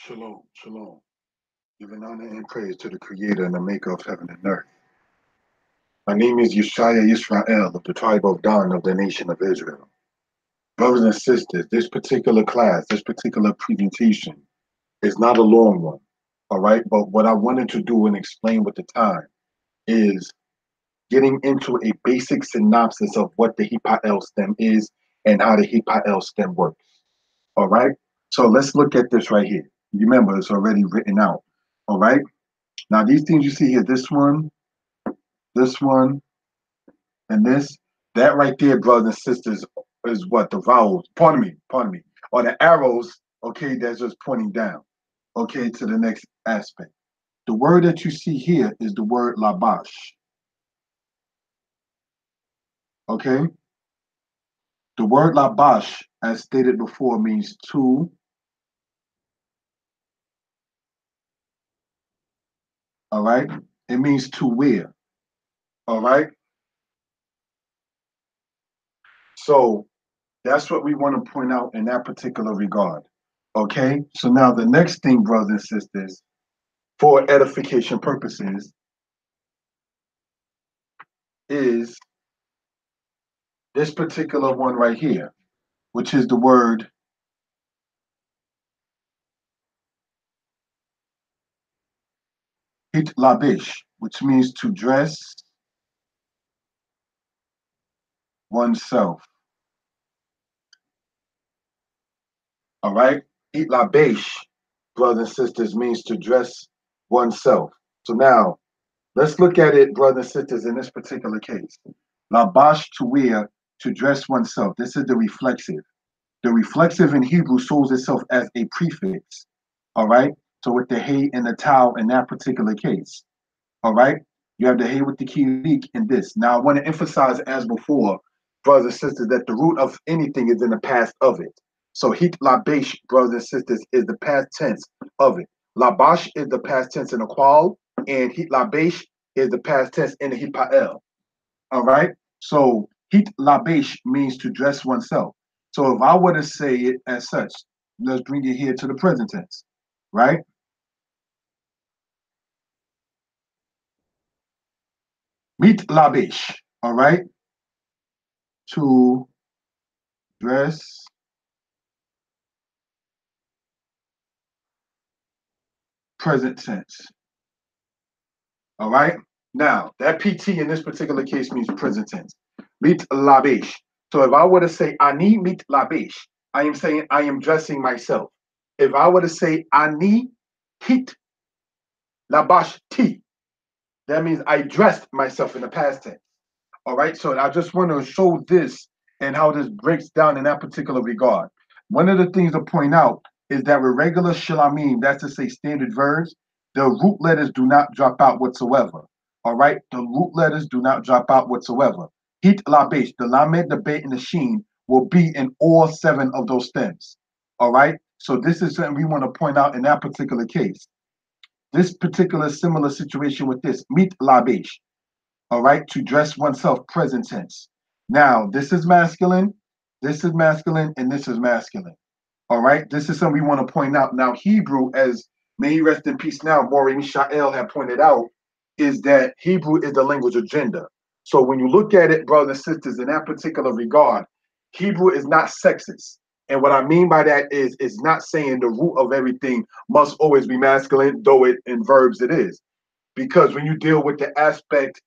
Shalom, shalom. Giving honor and praise to the Creator and the Maker of heaven and earth. My name is Yeshaya Yisrael of the tribe of Dan of the nation of Israel. Brothers and sisters, this particular class, this particular presentation is not a long one, all right? But what I wanted to do and explain with the time is getting into a basic synopsis of what the Hitpael stem is and how the Hitpael stem works, all right? So let's look at this right here. Remember, it's already written out, all right? Now, these things you see here, this one, and this, that right there, brothers and sisters, is what the vowels, pardon me, or the arrows, okay, that's just pointing down, okay, to the next aspect. The word that you see here is the word labash, okay? The word labash, as stated before, means to, all right? It means to wear, all right? So that's what we want to point out in that particular regard, okay? So now the next thing, brothers and sisters, for edification purposes, is this particular one right here, which is the word hitlabish, which means to dress oneself. All right? Hitlabish, brothers and sisters, means to dress oneself. So now, let's look at it, brothers and sisters, in this particular case. Labash, to wear, to dress oneself. This is the reflexive. The reflexive in Hebrew shows itself as a prefix. All right? So with the hey and the tau in that particular case. All right? You have the hey with the kilik in this. Now, I want to emphasize, as before, brothers and sisters, that the root of anything is in the past of it. So hit labash, brothers and sisters, is the past tense of it. Labash is the past tense in the qual, and hit labash is the past tense in the hitpael. All right? So hit labash means to dress oneself. So if I were to say it as such, let's bring it here to the present tense, right? Meet labish, all right? To dress present tense, all right? Now, that PT in this particular case means present tense. Meet labish. So if I were to say, ani meet labish, I am saying I am dressing myself. If I were to say, ani hit labash ti, that means I dressed myself in the past tense. All right, so I just want to show this and how this breaks down in that particular regard. One of the things to point out is that with regular shilamim, that's to say standard verbs, the root letters do not drop out whatsoever. All right, the root letters do not drop out whatsoever. Hit labesh, the lamed, the bet, and the sheen will be in all 7 of those stems. All right, so this is something we want to point out in that particular case. This particular similar situation with this, meet labesh, all right, to dress oneself, present tense. Now, this is masculine, and this is masculine. All right, this is something we want to point out. Now, Hebrew, as may he rest in peace now, Maury Mishael had pointed out, is that Hebrew is the language of gender. So when you look at it, brothers and sisters, in that particular regard, Hebrew is not sexist. And what I mean by that is it's not saying the root of everything must always be masculine, though it in verbs it is. Because when you deal with the aspect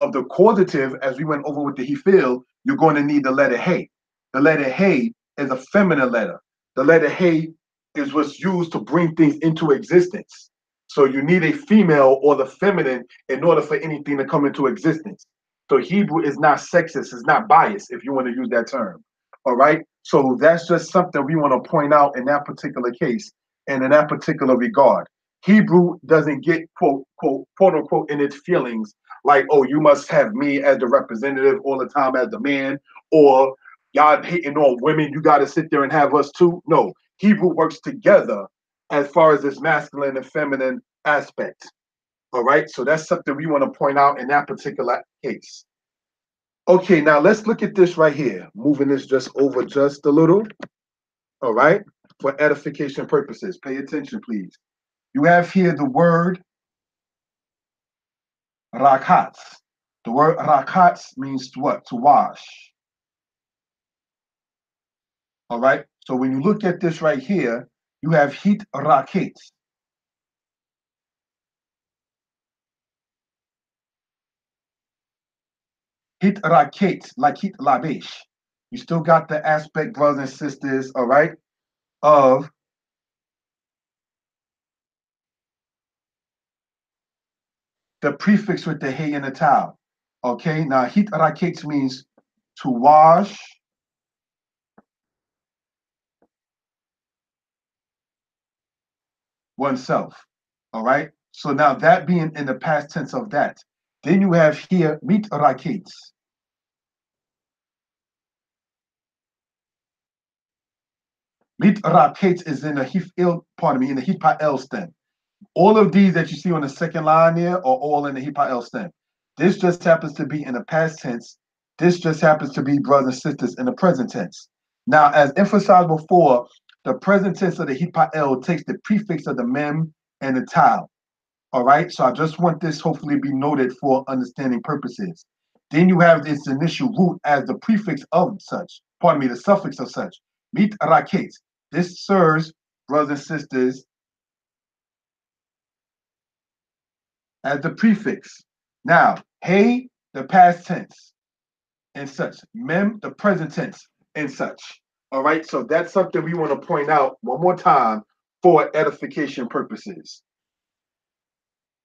of the causative, as we went over with the Hitpael, you're going to need the letter hey. The letter hey is a feminine letter. The letter hey is what's used to bring things into existence. So you need a female or the feminine in order for anything to come into existence. So Hebrew is not sexist, it's not biased, if you want to use that term. All right. So that's just something we want to point out in that particular case and in that particular regard. Hebrew doesn't get quote unquote in its feelings like, oh, you must have me as the representative all the time as the man, or y'all hating on women, you got to sit there and have us too. No, Hebrew works together as far as this masculine and feminine aspect. All right, so that's something we want to point out in that particular case. Okay, now let's look at this right here. Moving this just over just a little. All right, for edification purposes. Pay attention, please. You have here the word rakats. The word rakats means what? To wash. All right. So when you look at this right here, you have hit rakets. Hit rakets, like hit labesh. You still got the aspect, brothers and sisters, all right, of the prefix with the hey and the tau. Okay, now hit rakets means to wash, oneself. All right. So now that being in the past tense of that, then you have here mit rakets. Mit rakets is in the Hitpael, pardon me, in the Hitpael stem. All of these that you see on the second line there are all in the Hitpael stem. This just happens to be in the past tense. This just happens to be brothers and sisters in the present tense. Now, as emphasized before, the present tense of the Hitpael takes the prefix of the mem and the tau. All right, so I just want this hopefully be noted for understanding purposes. Then you have its initial root as the prefix of such, pardon me, the suffix of such. Mit raket. This serves, brothers and sisters, as the prefix. Now, hey, the past tense, and such. Mem, the present tense, and such. All right, so that's something we want to point out one more time for edification purposes.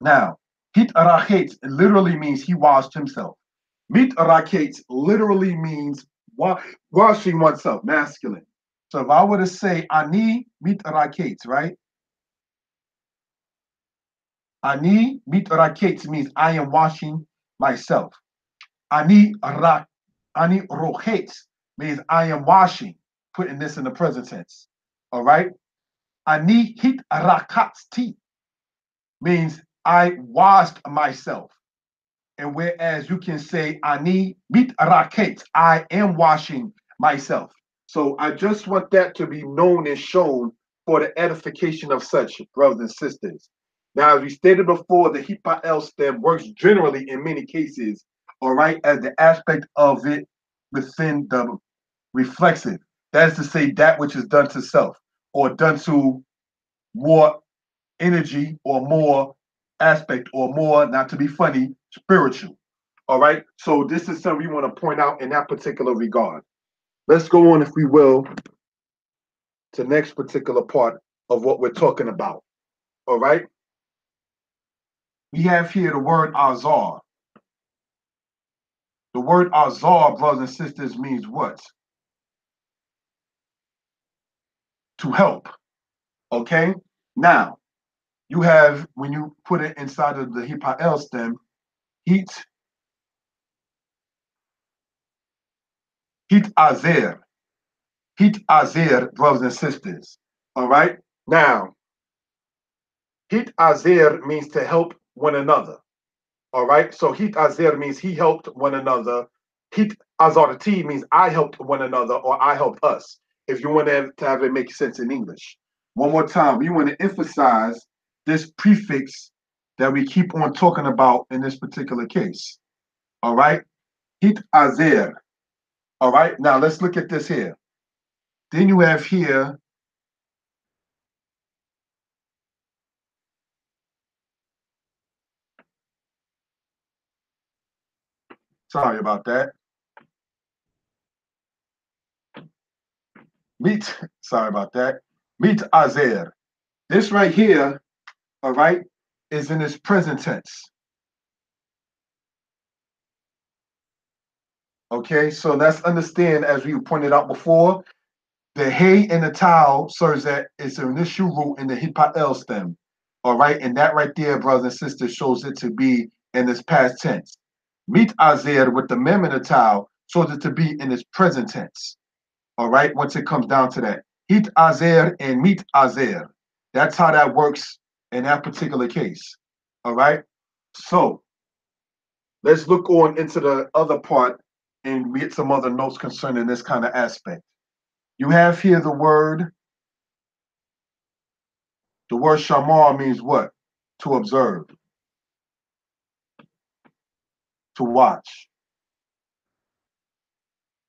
Now, hit rakets literally means he washed himself. Mit rakets literally means washing oneself, masculine. So if I were to say ani mit rakets, right? Ani mit rakets means I am washing myself. Ani rak, ani rochets means I am washing, putting this in the present tense. All right. Ani hit rakatsti means I washed myself. And whereas you can say ani mit raket, I am washing myself. So I just want that to be known and shown for the edification of such brothers and sisters. Now, as we stated before, the Hitpael stem works generally in many cases, all right, as the aspect of it within the reflexive. That is to say, that which is done to self or done to more energy or more aspect or more, not to be funny, spiritual. All right. So this is something we want to point out in that particular regard. Let's go on, if we will, to the next particular part of what we're talking about. All right. We have here the word azar. The word azar, brothers and sisters, means what? To help. Okay. Now, you have, when you put it inside of the Hitpael stem, heat azer. Hit azer, brothers and sisters. All right. Now, hit azer means to help one another. All right. So hit azer means he helped one another. Hit azarti means I helped one another or I helped us. If you want to have it make sense in English. One more time, we want to emphasize this prefix that we keep on talking about in this particular case. All right. Hit azer. All right. Now let's look at this here. Then you have here sorry about that. Meet, sorry about that. Meet azer. This right here, all right, is in its present tense. Okay, so let's understand, as we pointed out before, the hey and the tau serves that it's an initial root in the Hitpael stem. All right, and that right there, brothers and sisters, shows it to be in its past tense. Meet azer with the mem and the tau shows it to be in its present tense. All right, once it comes down to that. Hit azer and meet azer. That's how that works in that particular case. All right, so let's look on into the other part and get some other notes concerning this kind of aspect. You have here the word The word shamar means what? To observe, to watch,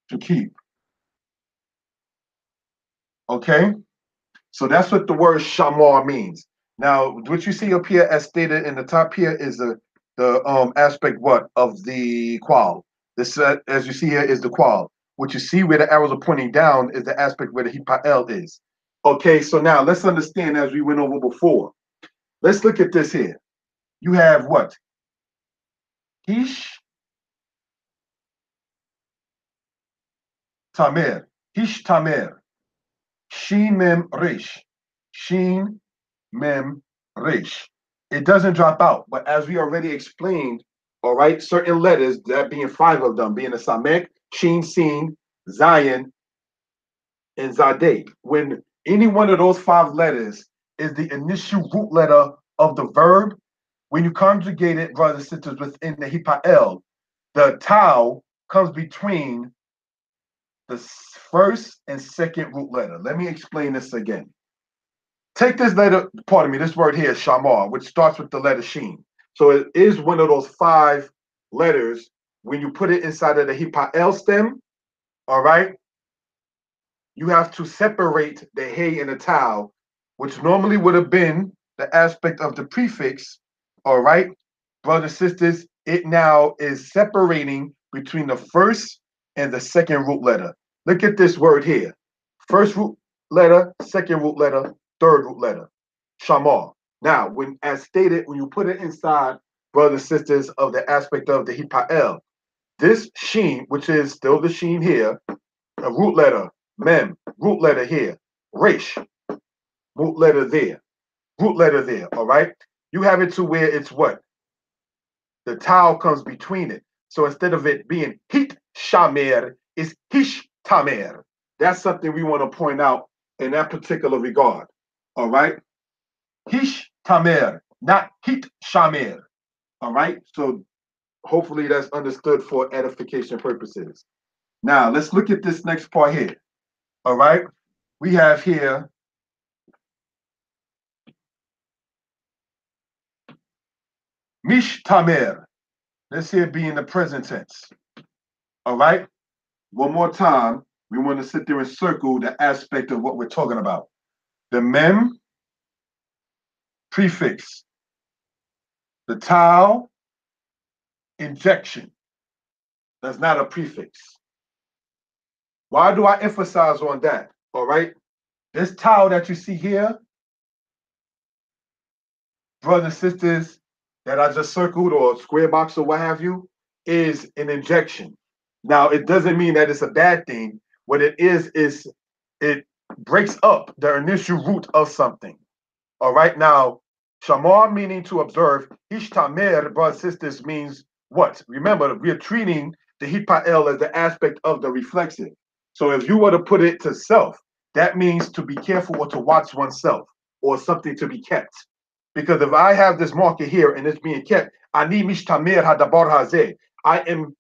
to keep. Okay? So that's what the word shamar means. Now, what you see up here as stated in the top here is the aspect what of the qual. This as you see here is the qual. What you see where the arrows are pointing down is the aspect where the Hitpael is. Okay, so now let's understand as we went over before. Let's look at this here. You have what? Hish tamer. Hish tamer. Shin mem resh. Shin mem resh. It doesn't drop out, but as we already explained, all right, certain letters, that being five of them, being a samek, shin, sin, zayin, and zadeh. When any one of those five letters is the initial root letter of the verb, when you conjugate it, brothers and sisters, within the Hitpael, the tau comes between the first and second root letter. Let me explain this again. Take this letter, pardon me, this word here, shamar, which starts with the letter sheen. So it is one of those five letters. When you put it inside of the Hitpael stem, all right, you have to separate the hey and the tau, which normally would have been the aspect of the prefix, all right, brothers and sisters, it now is separating between the first and the second root letter. Look at this word here. First root letter, second root letter, third root letter. Shamar. Now, when as stated, when you put it inside, brothers and sisters, of the aspect of the Hitpael, this sheen, which is still the sheen here, a root letter, mem, root letter here, resh, root letter there, root letter there, all right? You have it to where it's what? The tau comes between it. So instead of it being hit shamer, it's hish tamer. That's something we want to point out in that particular regard. All right? Hish tamer, not hit shamer. All right? So hopefully that's understood for edification purposes. Now let's look at this next part here. All right? We have here mish tamer. This here being the present tense. All right? One more time, we want to sit there and circle the aspect of what we're talking about. The mem prefix, the tau injection. That's not a prefix. Why do I emphasize on that? All right. This tau that you see here, brothers and sisters, that I just circled or square box or what have you, is an injection. Now, it doesn't mean that it's a bad thing. What it is it breaks up the initial root of something. All right. Now, shamar meaning to observe. Ishtamer, brothers and sisters, means what? Remember, we are treating the Hitpael as the aspect of the reflexive. So if you were to put it to self, that means to be careful or to watch oneself or something to be kept. Because if I have this marker here and it's being kept, ani mishtamer hadabar hazeh, I am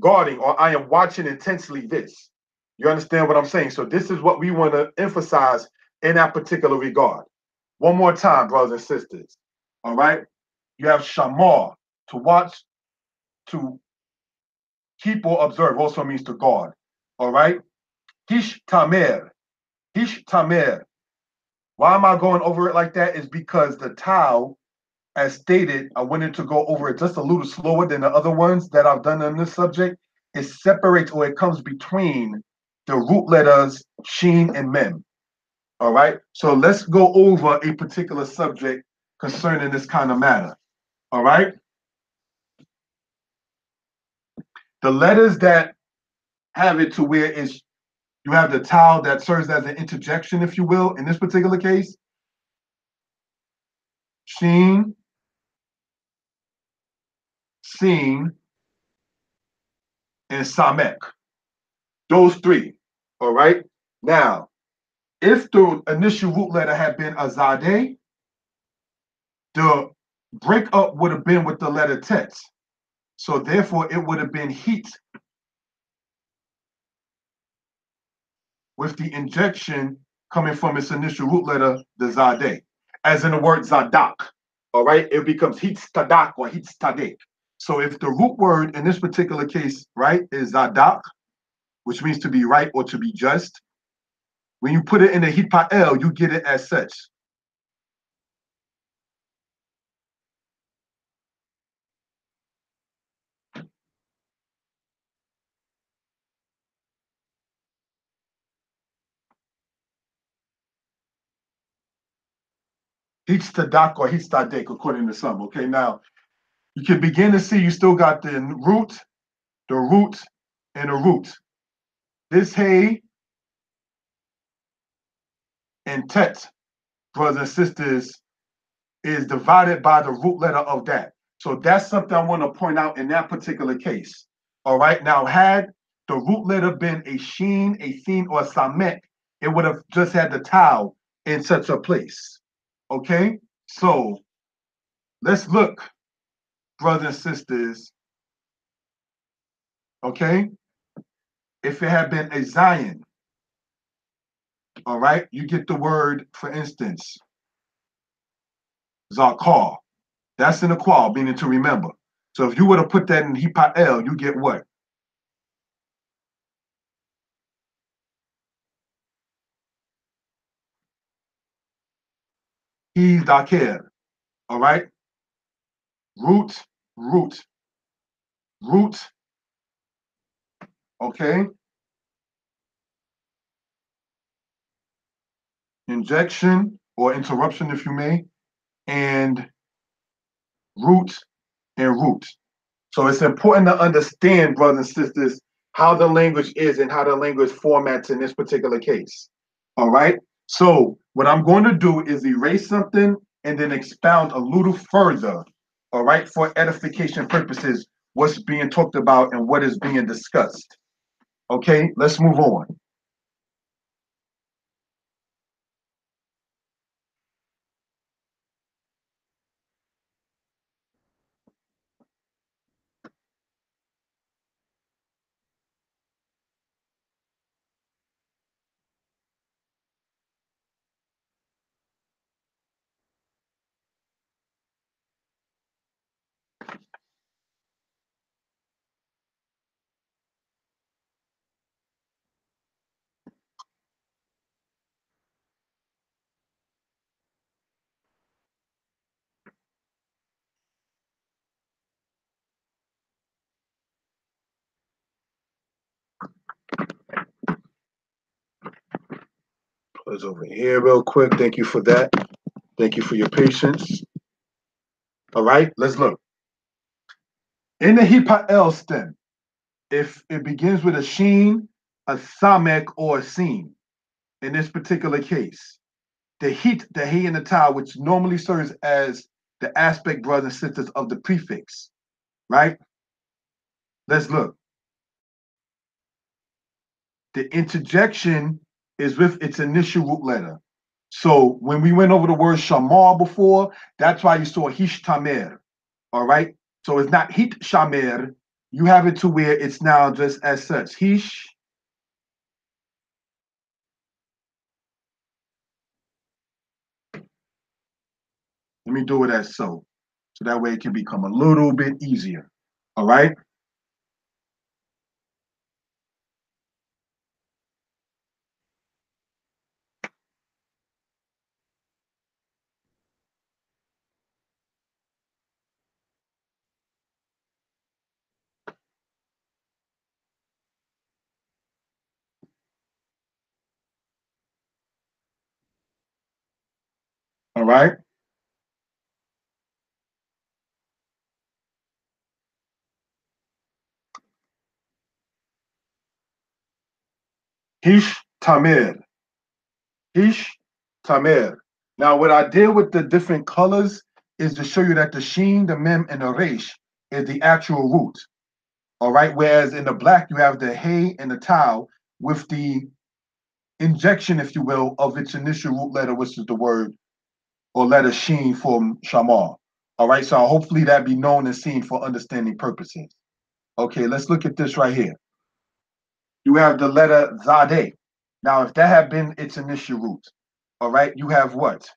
guarding or I am watching intensely this. You understand what I'm saying? So this is what we want to emphasize in that particular regard. One more time, brothers and sisters. All right. You have shamar, to watch, to keep or observe also means to guard. All right. Hish tamer. Hish tamer. Why am I going over it like that? Is because the tau, as stated, I wanted to go over it just a little slower than the other ones that I've done on this subject. It separates or it comes between the root letters sheen and mem. All right. So let's go over a particular subject concerning this kind of matter. All right. The letters that have it to where is you have the tau that serves as an interjection, if you will, in this particular case. Sheen, seen, and samek. Those three. All right. Now, if the initial root letter had been azadeh, the breakup would have been with the letter tet. So therefore, it would have been heat with the injection coming from its initial root letter, the Zadeh. As in the word Zadak, all right, it becomes Hitstadak or Hitstadek. So if the root word in this particular case, right, is Zadak, which means to be right or to be just, when you put it in the Hitpael, you get it as such. Hitstadak or Hitstadek, according to some. Okay, now you can begin to see you still got the root, and the root. This hey and tet, brothers and sisters, is divided by the root letter of that. So that's something I want to point out in that particular case. All right. Now, had the root letter been a sheen, a thin, or a samek, it would have just had the tau in such a place. Okay. So let's look, brothers and sisters. Okay. If it had been a Zion, all right, you get the word, for instance, Zakar. That's in the qual, meaning to remember. So if you were to put that in Hipael, you get what? He's Daker. All right? Root, root, root. Okay? Injection or interruption, if you may, and root and root. So it's important to understand, brothers and sisters, how the language is and how the language formats in this particular case. All right? So what I'm going to do is erase something and then expound a little further, all right, for edification purposes, what's being talked about and what is being discussed. Okay, let's move on. Put over here real quick. Thank you for that. Thank you for your patience. All right, let's look. In the Hipael stem, if it begins with a sheen, a samek, or a sin, in this particular case, the heat, the he, and the tau, which normally serves as the aspect, brothers and sisters, of the prefix, right? Let's look. The interjection is with its initial root letter. So when we went over the word shamar before, that's why you saw hishtamer, all right? So it's not hit shamer. You have it to where it's now just as such. Hish. Let me do it as so. So that way it can become a little bit easier. All right? All right? Hish tamir. Hish tamir. Now, what I did with the different colors is to show you that the sheen, the mem, and the resh is the actual root. All right? Whereas in the black, you have the hey and the tau with the injection, if you will, of its initial root letter, which is the word or letter sheen from shamar. All right? So hopefully that be known and seen for understanding purposes. Okay, let's look at this right here. You have the letter Zadeh. Now, if that had been its initial root, all right, you have what?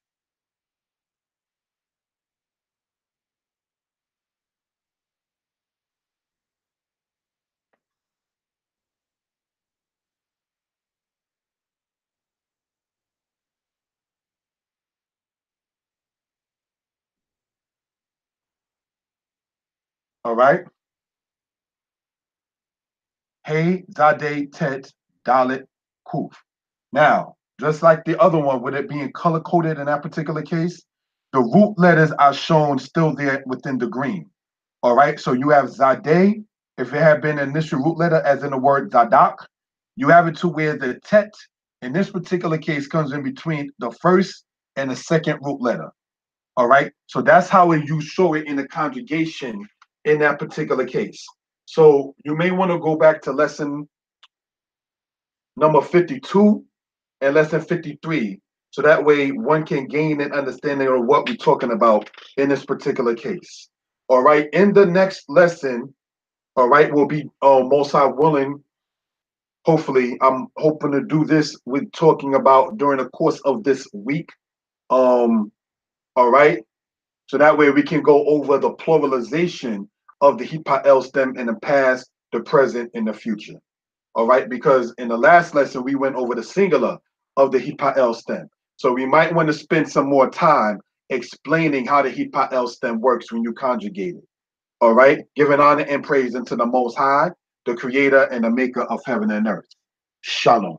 All right, Hey, Zade, Tet, Dalit, Kuf. Now, just like the other one, with it being color coded in that particular case, the root letters are shown still there within the green. All right, so you have Zadeh. If it had been an initial root letter, as in the word Zadak, you have it to where the Tet, in this particular case, comes in between the first and the second root letter. All right, so that's how you show it in the conjugation in that particular case. So you may want to go back to lesson number 52 and lesson 53. So that way one can gain an understanding of what we're talking about in this particular case. All right. In the next lesson, all right, we'll be most high willing. Hopefully, I'm hoping to do this with talking about during the course of this week. All right. So that way we can go over the pluralization of the Hitpael stem in the past, the present, and the future. All right, because in the last lesson we went over the singular of the Hitpael stem. So we might want to spend some more time explaining how the Hitpael stem works when you conjugate it. All right, giving honor and praise unto the Most High, the Creator and the Maker of heaven and earth. Shalom.